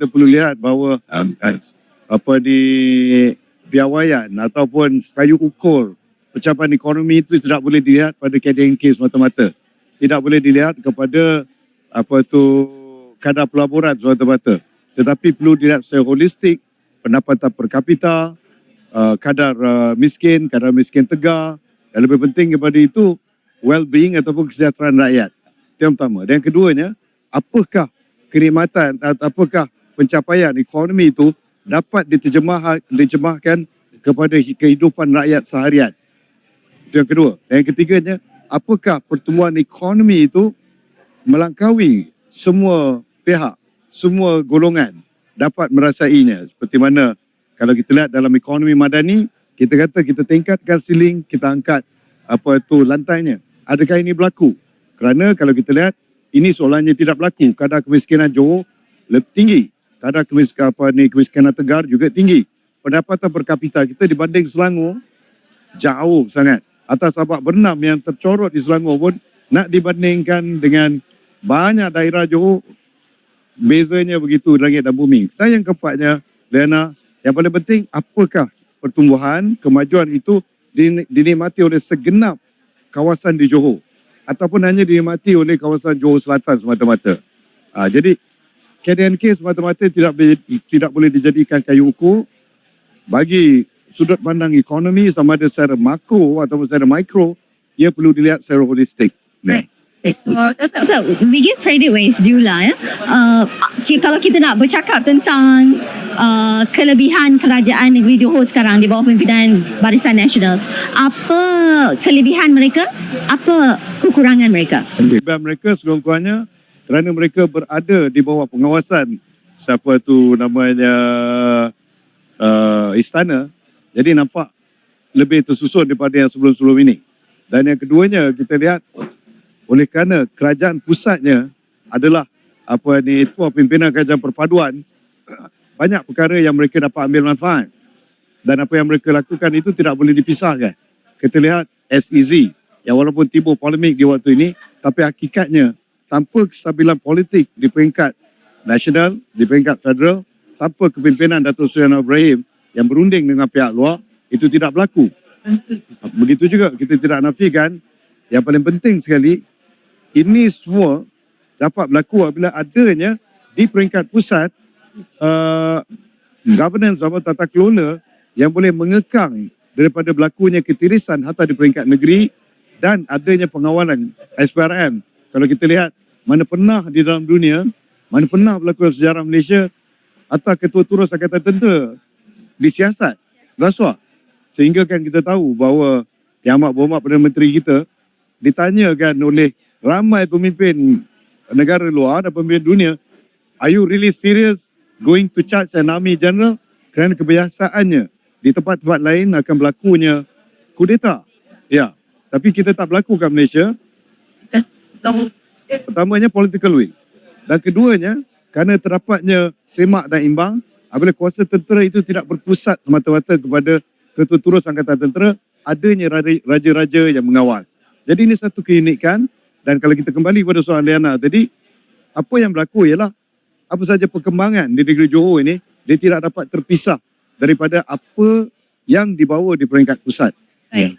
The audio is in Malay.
Kita perlu lihat bahawa apa di piawaian ataupun kayu ukur pencapaian ekonomi itu tidak boleh dilihat pada KDNK semata-mata. Tidak boleh dilihat kepada kadar pelaburan semata-mata. Tetapi perlu dilihat secara holistik, pendapatan per kapita, kadar miskin tegar, dan lebih penting daripada itu, well-being ataupun kesejahteraan rakyat. Itu yang pertama. Dan yang keduanya, apakah kenikmatan atau apakah pencapaian ekonomi itu dapat diterjemahkan kepada kehidupan rakyat seharian. Itu yang kedua. Dan yang ketiganya, apakah pertumbuhan ekonomi itu melangkaui semua pihak, semua golongan dapat merasainya. Seperti mana kalau kita lihat dalam ekonomi madani, kita kata kita tingkatkan ceiling, kita angkat lantainya. Adakah ini berlaku? Kerana kalau kita lihat, ini soalannya tidak berlaku. Kadar kemiskinan Johor lebih tinggi. Kadar kemiskinan Tegar juga tinggi. Pendapatan per kapita kita dibanding Selangor jauh sangat. Atas Sabak Bernam yang tercorot di Selangor pun nak dibandingkan dengan banyak daerah Johor, bezanya begitu langit dan bumi. Dan yang keempatnya, Liana, yang paling penting, apakah pertumbuhan, kemajuan itu dinikmati oleh segenap kawasan di Johor ataupun hanya dinikmati oleh kawasan Johor Selatan semata-mata. Jadi KDNK semata-mata tidak boleh dijadikan kayu ukur. Bagi sudut pandang ekonomi sama ada secara makro ataupun secara mikro, ia perlu dilihat secara holistik. Right. We give credit where it's due lah. Kalau kita nak bercakap tentang kelebihan kerajaan negeri Johor sekarang di bawah pimpinan Barisan Nasional, apa kelebihan mereka, apa kekurangan mereka? Kelebihan mereka sekurang-kurangnya kerana mereka berada di bawah pengawasan istana, jadi nampak lebih tersusun daripada yang sebelum-sebelum ini. Dan yang keduanya, kita lihat oleh kerana kerajaan pusatnya adalah pimpinan kerajaan perpaduan, banyak perkara yang mereka dapat ambil manfaat. Dan apa yang mereka lakukan itu tidak boleh dipisahkan. Kita lihat SEZ yang walaupun timbul polemik di waktu ini, tapi hakikatnya tanpa kestabilan politik di peringkat nasional, di peringkat federal, tanpa kepimpinan Datuk Seri Anwar Ibrahim yang berunding dengan pihak luar, itu tidak berlaku. Begitu juga kita tidak nafikan, yang paling penting sekali, ini semua dapat berlaku apabila adanya di peringkat pusat governance atau tata kelola yang boleh mengekang daripada berlakunya ketirisan harta di peringkat negeri dan adanya pengawalan SPRM. Kalau kita lihat, mana pernah di dalam dunia, mana pernah berlaku sejarah Malaysia, atau ketua turus Angkatan Tentera disiasat, rasuah. Sehingga kan kita tahu bahawa Yang Amat Berhormat Perdana Menteri kita ditanyakan oleh ramai pemimpin negara luar dan pemimpin dunia, are you really serious going to charge an army general? Kerana kebiasaannya di tempat-tempat lain akan berlakunya kudeta. Ya, tapi kita tak berlaku kat Malaysia. Pertamanya political will. Dan keduanya, kerana terdapatnya semak dan imbang, apabila kuasa tentera itu tidak berpusat semata-mata kepada ketua turus Angkatan Tentera, adanya raja-raja yang mengawal. Jadi ini satu keunikan. Dan kalau kita kembali kepada soalan Liana tadi, apa yang berlaku ialah apa saja perkembangan di negeri Johor ini, dia tidak dapat terpisah daripada apa yang dibawa di peringkat pusat. Right.